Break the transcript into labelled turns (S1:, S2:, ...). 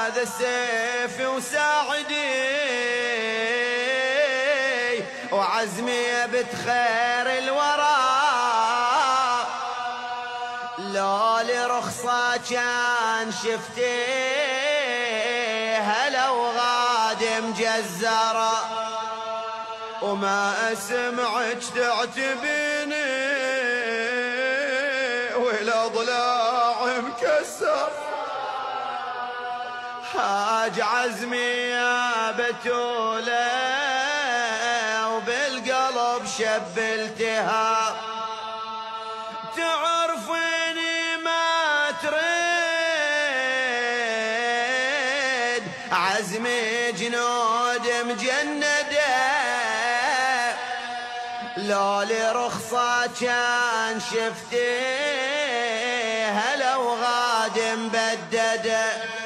S1: هذا السيف وساعدي وعزمي بتخير الورى، لو لرخصة كان شفتي هلا وغادم جزرة، وما اسمعك تعتبيني والاضلاع مكسر. حاج عزمي يا بتولة وبالقلب شبلتها، تعرفيني ما تريد عزمي جنود مجندة، لو لرخصة كان شفتي هلا وغادم بدده.